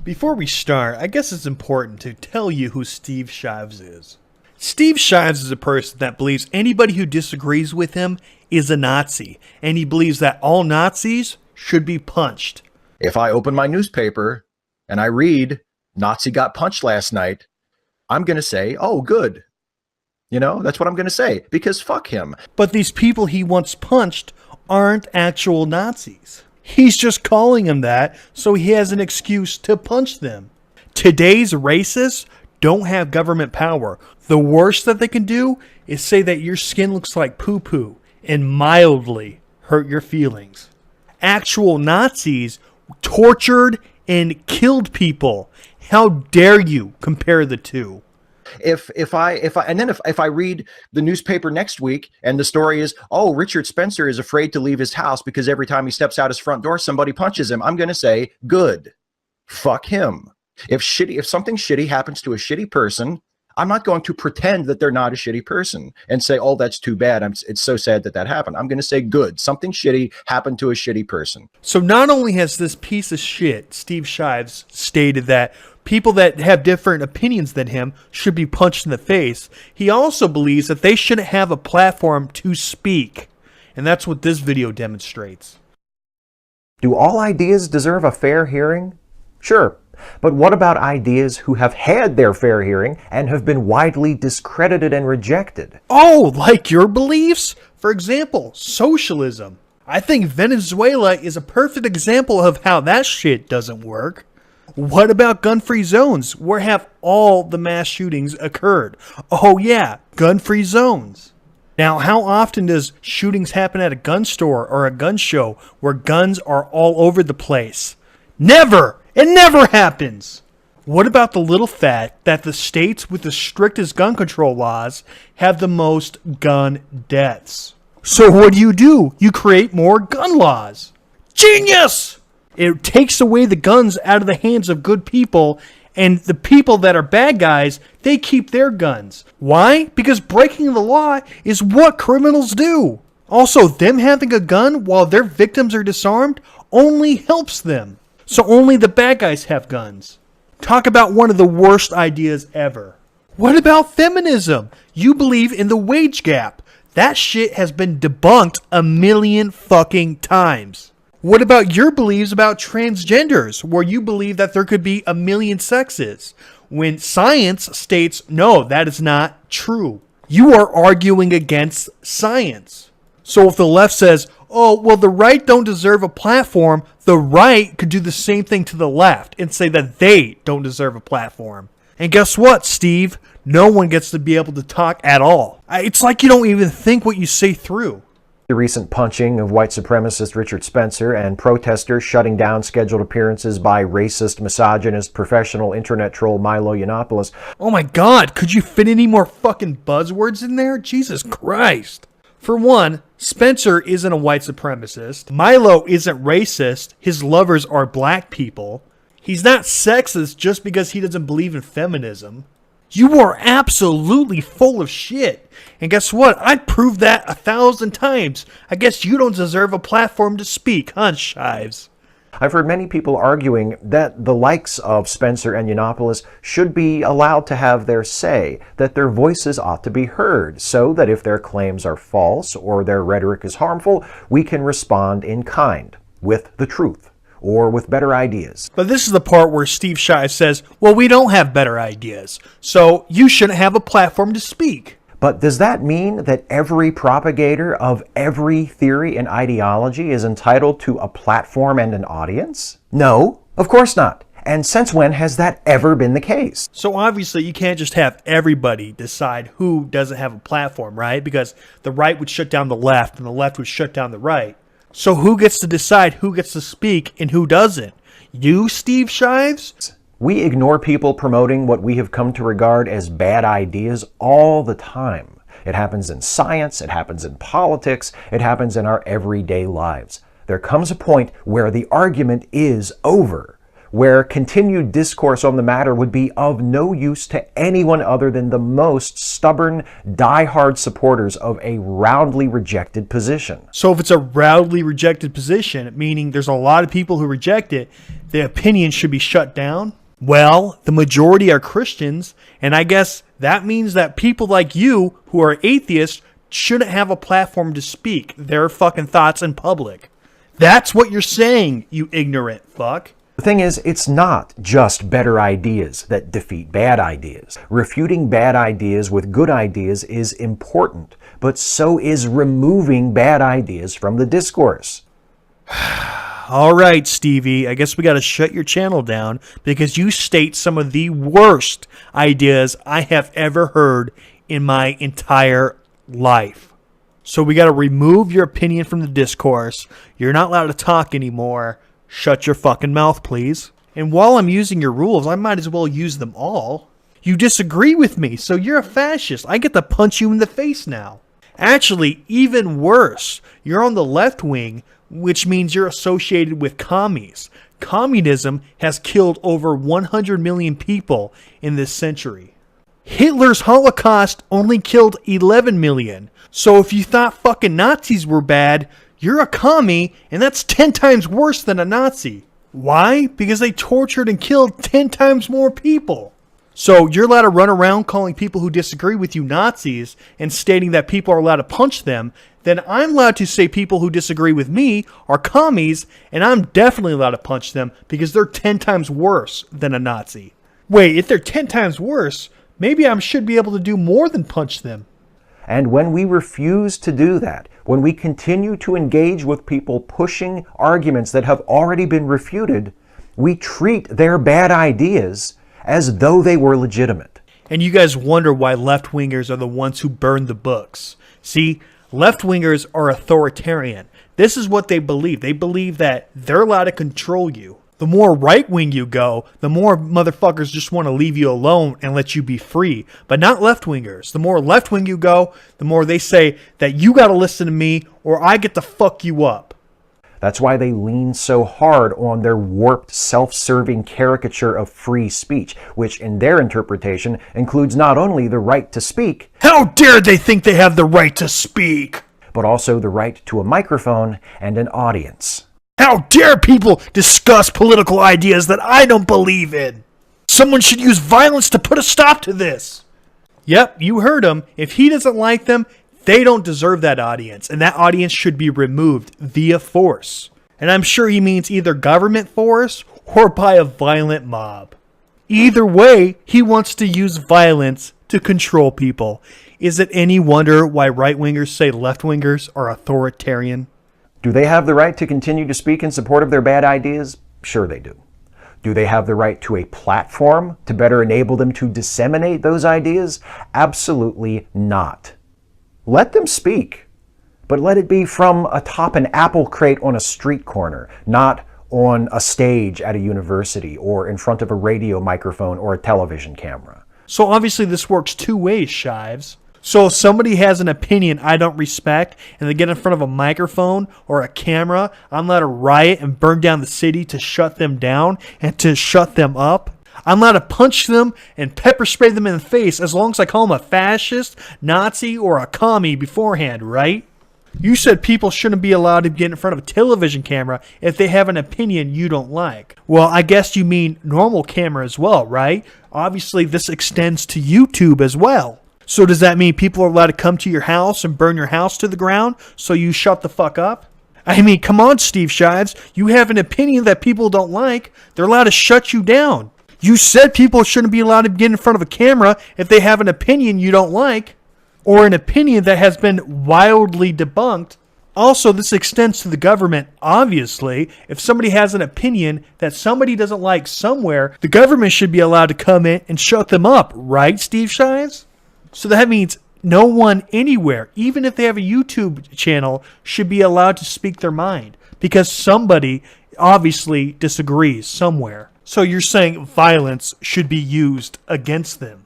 Before we start, I guess it's important to tell you who Steve Shives is. Steve Shives is a person that believes anybody who disagrees with him is a Nazi, and he believes that all Nazis should be punched. If I open my newspaper and I read Nazi got punched last night, I'm going to say, oh, good. You know, that's what I'm going to say, because fuck him. But these people he once punched aren't actual Nazis. He's just calling them that so he has an excuse to punch them. Today's racists don't have government power. The worst that they can do is say that your skin looks like poo-poo and mildly hurt your feelings. Actual Nazis tortured and killed people. How dare you compare the two? If I read the newspaper next week and the story is, oh, Richard Spencer is afraid to leave his house because every time he steps out his front door, somebody punches him, I'm going to say, good. Fuck him. If something shitty happens to a shitty person, I'm not going to pretend that they're not a shitty person and say, oh, that's too bad. It's so sad that happened. I'm going to say, good. Something shitty happened to a shitty person. So not only has this piece of shit, Steve Shives, stated that people that have different opinions than him should be punched in the face, he also believes that they shouldn't have a platform to speak. And that's what this video demonstrates. Do all ideas deserve a fair hearing? Sure. But what about ideas who have had their fair hearing and have been widely discredited and rejected? Oh, like your beliefs? For example, socialism. I think Venezuela is a perfect example of how that shit doesn't work. What about gun-free zones? Where have all the mass shootings occurred? Oh yeah, gun-free zones. Now, how often does shootings happen at a gun store or a gun show where guns are all over the place? Never! It never happens! What about the little fact that the states with the strictest gun control laws have the most gun deaths? So what do? You create more gun laws. Genius! It takes away the guns out of the hands of good people, and the people that are bad guys, they keep their guns. Why? Because breaking the law is what criminals do. Also, them having a gun while their victims are disarmed only helps them. So only the bad guys have guns. Talk about one of the worst ideas ever. What about feminism? You believe in the wage gap. That shit has been debunked a million fucking times. What about your beliefs about transgenders, where you believe that there could be a million sexes, when science states, no, that is not true. You are arguing against science. So if the left says, oh, well, the right don't deserve a platform, the right could do the same thing to the left and say that they don't deserve a platform. And guess what, Steve? No one gets to be able to talk at all. It's like you don't even think what you say through. The recent punching of white supremacist Richard Spencer and protesters shutting down scheduled appearances by racist, misogynist, professional internet troll Milo Yiannopoulos. Oh my god, could you fit any more fucking buzzwords in there? Jesus Christ. For one, Spencer isn't a white supremacist. Milo isn't racist. His lovers are black people. He's not sexist just because he doesn't believe in feminism. You are absolutely full of shit. And guess what? I'd prove that 1,000 times. I guess you don't deserve a platform to speak, huh, Shives? I've heard many people arguing that the likes of Spencer and Yiannopoulos should be allowed to have their say, that their voices ought to be heard, so that if their claims are false or their rhetoric is harmful, we can respond in kind, with the truth, or with better ideas. But this is the part where Steve Shives says, well, we don't have better ideas, so you shouldn't have a platform to speak. But does that mean that every propagator of every theory and ideology is entitled to a platform and an audience? No, of course not. And since when has that ever been the case? So obviously you can't just have everybody decide who doesn't have a platform, right? Because the right would shut down the left and the left would shut down the right. So who gets to decide who gets to speak and who doesn't? You, Steve Shives? We ignore people promoting what we have come to regard as bad ideas all the time. It happens in science, it happens in politics, it happens in our everyday lives. There comes a point where the argument is over, where continued discourse on the matter would be of no use to anyone other than the most stubborn, die-hard supporters of a roundly rejected position. So if it's a roundly rejected position, meaning there's a lot of people who reject it, the opinion should be shut down? Well, the majority are Christians, and I guess that means that people like you who are atheists shouldn't have a platform to speak their fucking thoughts in public. That's what you're saying, you ignorant fuck. The thing is, it's not just better ideas that defeat bad ideas. Refuting bad ideas with good ideas is important, but so is removing bad ideas from the discourse. All right, Stevie, I guess we got to shut your channel down because you state some of the worst ideas I have ever heard in my entire life. So we got to remove your opinion from the discourse. You're not allowed to talk anymore. Shut your fucking mouth, please. And while I'm using your rules, I might as well use them all. You disagree with me, so you're a fascist. I get to punch you in the face now. Actually, even worse, you're on the left wing, which means you're associated with commies. Communism has killed over 100 million people in this century. Hitler's Holocaust only killed 11 million. So if you thought fucking Nazis were bad, you're a commie, and that's 10 times worse than a Nazi. Why? Because they tortured and killed 10 times more people. So you're allowed to run around calling people who disagree with you Nazis and stating that people are allowed to punch them. Then I'm allowed to say people who disagree with me are commies, and I'm definitely allowed to punch them because they're 10 times worse than a Nazi. Wait, if they're 10 times worse, maybe I should be able to do more than punch them. And when we refuse to do that, when we continue to engage with people pushing arguments that have already been refuted, we treat their bad ideas as though they were legitimate. And you guys wonder why left-wingers are the ones who burn the books. See, left-wingers are authoritarian. This is what they believe. They believe that they're allowed to control you. The more right-wing you go, the more motherfuckers just want to leave you alone and let you be free. But not left-wingers. The more left-wing you go, the more they say that you got to listen to me or I get to fuck you up. That's why they lean so hard on their warped, self-serving caricature of free speech, which in their interpretation includes not only the right to speak, how dare they think they have the right to speak, but also the right to a microphone and an audience. How dare people discuss political ideas that I don't believe in? Someone should use violence to put a stop to this. Yep, you heard him. If he doesn't like them, they don't deserve that audience, and that audience should be removed via force. And I'm sure he means either government force or by a violent mob. Either way, he wants to use violence to control people. Is it any wonder why right-wingers say left-wingers are authoritarian? Do they have the right to continue to speak in support of their bad ideas? Sure they do. Do they have the right to a platform to better enable them to disseminate those ideas? Absolutely not. Let them speak, but let it be from atop an apple crate on a street corner, not on a stage at a university or in front of a radio microphone or a television camera. So obviously this works two ways, Shives. So if somebody has an opinion I don't respect and they get in front of a microphone or a camera, I'm allowed to riot and burn down the city to shut them down and to shut them up. I'm allowed to punch them and pepper spray them in the face as long as I call them a fascist, Nazi, or a commie beforehand, right? You said people shouldn't be allowed to get in front of a television camera if they have an opinion you don't like. Well, I guess you mean normal camera as well, right? Obviously, this extends to YouTube as well. So does that mean people are allowed to come to your house and burn your house to the ground so you shut the fuck up? I mean, come on, Steve Shives. You have an opinion that people don't like. They're allowed to shut you down. You said people shouldn't be allowed to get in front of a camera if they have an opinion you don't like, or an opinion that has been wildly debunked. Also, this extends to the government, obviously. If somebody has an opinion that somebody doesn't like somewhere, the government should be allowed to come in and shut them up, right, Steve Shives? So that means no one anywhere, even if they have a YouTube channel, should be allowed to speak their mind because somebody obviously disagrees somewhere. So you're saying violence should be used against them.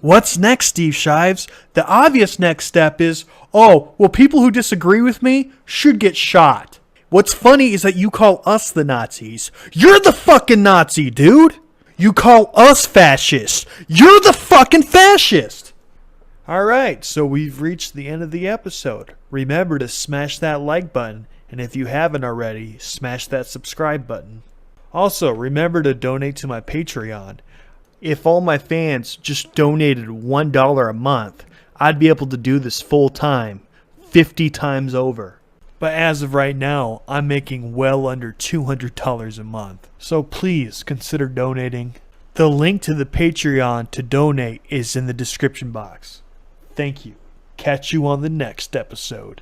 What's next, Steve Shives? The obvious next step is, oh, well, people who disagree with me should get shot. What's funny is that you call us the Nazis. You're the fucking Nazi, dude! You call us fascist. You're the fucking fascist! Alright, so we've reached the end of the episode. Remember to smash that like button, and if you haven't already, smash that subscribe button. Also, remember to donate to my Patreon. If all my fans just donated $1 a month, I'd be able to do this full time, 50 times over. But as of right now, I'm making well under $200 a month. So please consider donating. The link to the Patreon to donate is in the description box. Thank you. Catch you on the next episode.